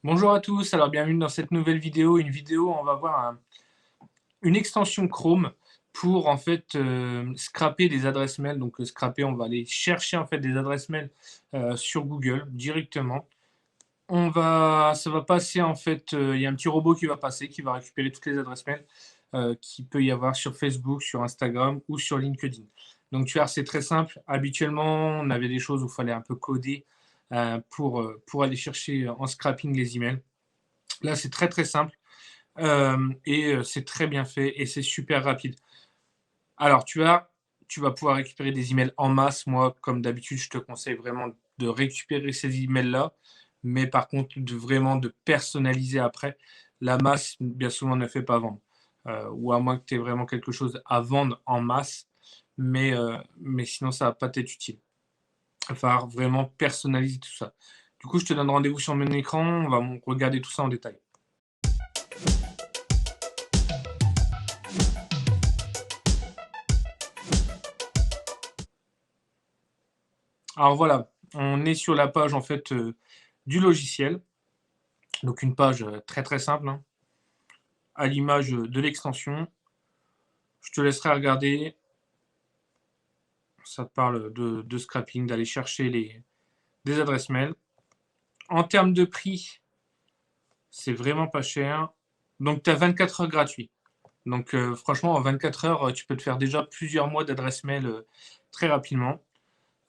Bonjour à tous, alors bienvenue dans cette nouvelle vidéo. Une vidéo où on va voir une extension Chrome pour en fait scraper des adresses mail. Donc scraper, on va aller chercher en fait des adresses mail sur Google directement. Ça va passer en fait, il y a un petit robot qui va passer, qui va récupérer toutes les adresses mail qu'il peut y avoir sur Facebook, sur Instagram ou sur LinkedIn. Donc tu vois, c'est très simple. Habituellement, on avait des choses où il fallait un peu coder pour aller chercher en scrapping les emails. Là, c'est très, très simple, c'est très bien fait et c'est super rapide. Alors tu vas pouvoir récupérer des emails en masse. Moi, comme d'habitude, je te conseille vraiment de récupérer ces emails-là, mais par contre de personnaliser après. La masse, bien souvent, ne fait pas vendre, ou à moins que tu aies vraiment quelque chose à vendre en masse, mais sinon ça va pas t'être utile. Il va falloir vraiment personnaliser tout ça. Du coup, je te donne rendez-vous sur mon écran, on va regarder tout ça en détail. Alors voilà, on est sur la page en fait du logiciel. Donc une page très très simple, hein, à l'image de l'extension. Je te laisserai regarder. Ça te parle de scrapping, d'aller chercher des adresses mail. En termes de prix, c'est vraiment pas cher. Donc tu as 24 heures gratuits. Donc franchement, en 24 heures, tu peux te faire déjà plusieurs mois d'adresses mail très rapidement.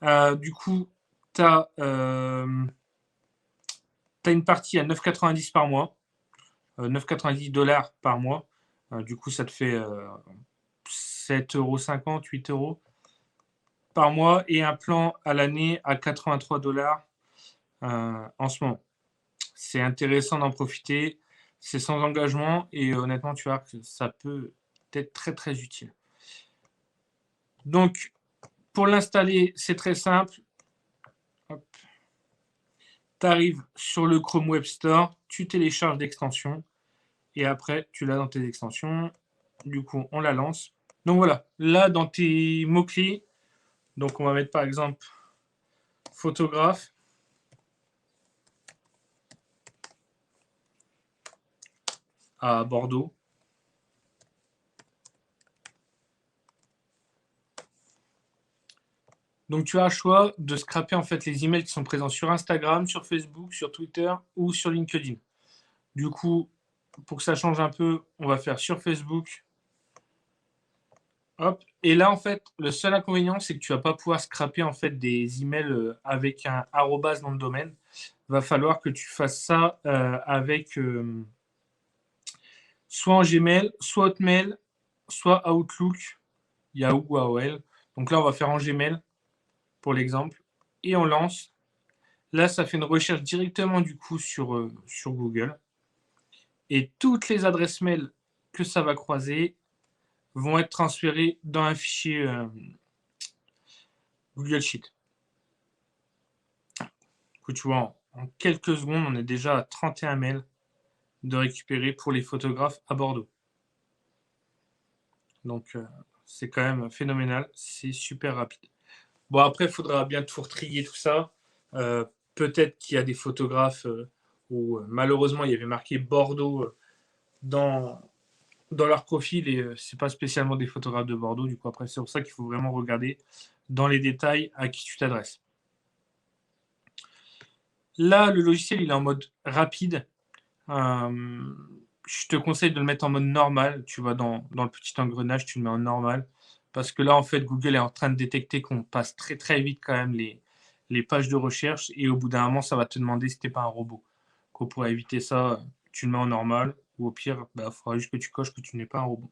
Du coup, tu as, une partie à 9,90 par mois. 9,90 $ par mois. Du coup, ça te fait 7,50 €, 8 € par mois et un plan à l'année à 83 $ en ce moment. C'est intéressant d'en profiter. C'est sans engagement et honnêtement, tu vois que ça peut être très très utile. Donc, pour l'installer, c'est très simple. Tu arrives sur le Chrome Web Store, tu télécharges l'extension et après, tu l'as dans tes extensions. Du coup, on la lance. Donc voilà, là, dans tes mots-clés, donc on va mettre par exemple photographe. À Bordeaux. Donc tu as le choix de scraper en fait les emails qui sont présents sur Instagram, sur Facebook, sur Twitter ou sur LinkedIn. Du coup, pour que ça change un peu, on va faire sur Facebook. Hop. Et là, en fait, le seul inconvénient, c'est que tu vas pas pouvoir scraper en fait des emails avec un arrobase dans le domaine. Va falloir que tu fasses ça avec soit en Gmail, soit Hotmail, soit Outlook, Yahoo ou AOL. Donc là, on va faire en Gmail pour l'exemple et on lance. Là, ça fait une recherche directement du coup sur Google. Et toutes les adresses mail que ça va croiser vont être transférées dans un fichier Google Sheet. Que tu vois, en quelques secondes, on est déjà à 31 mails de récupérer pour les photographes à Bordeaux. Donc, c'est quand même phénoménal. C'est super rapide. Bon, après, il faudra bien tout trier tout ça. Peut-être qu'il y a des photographes où malheureusement il y avait marqué Bordeaux dans, dans leur profil et c'est pas spécialement des photographes de Bordeaux. Du coup, après, c'est pour ça qu'il faut vraiment regarder dans les détails à qui tu t'adresses. Là, le logiciel, il est en mode rapide. Je te conseille de le mettre en mode normal. Tu vas dans le petit engrenage, tu le mets en normal. Parce que là, en fait, Google est en train de détecter qu'on passe très très vite quand même les pages de recherche et au bout d'un moment, ça va te demander si t'es pas un robot. Donc, pour éviter ça, tu le mets en normal ou au pire, il faudra juste que tu coches que tu n'es pas un robot.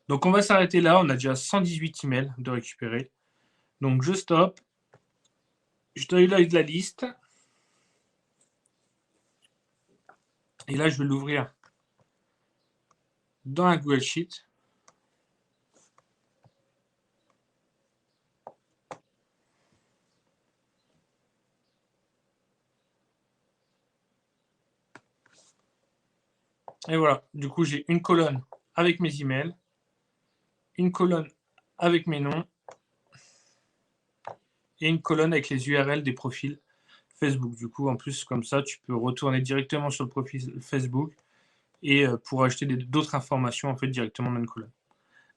Donc, on va s'arrêter là. On a déjà 118 emails de récupérer. Donc, je stoppe. Je donne l'œil de la liste. Et là, je vais l'ouvrir dans un Google Sheet. Et voilà, du coup, j'ai une colonne avec mes emails, une colonne avec mes noms et une colonne avec les URL des profils Facebook. Du coup, en plus, comme ça, tu peux retourner directement sur le profil Facebook et pour ajouter d'autres informations en fait directement dans une colonne.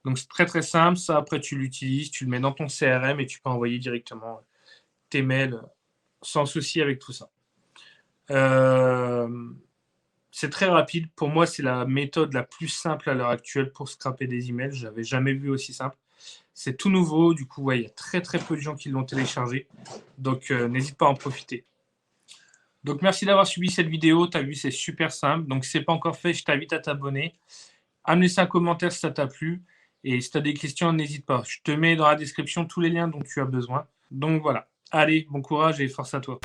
Donc c'est très très simple. Ça, après, tu l'utilises, tu le mets dans ton CRM et tu peux envoyer directement tes mails sans souci avec tout ça. C'est très rapide. Pour moi, c'est la méthode la plus simple à l'heure actuelle pour scraper des emails. Je n'avais jamais vu aussi simple. C'est tout nouveau. Du coup, ouais, il y a très très peu de gens qui l'ont téléchargé. Donc, n'hésite pas à en profiter. Donc, merci d'avoir suivi cette vidéo. Tu as vu, c'est super simple. Donc, si ce n'est pas encore fait, je t'invite à t'abonner. À me laisser un commentaire si ça t'a plu. Et si tu as des questions, n'hésite pas. Je te mets dans la description tous les liens dont tu as besoin. Donc, voilà. Allez, bon courage et force à toi.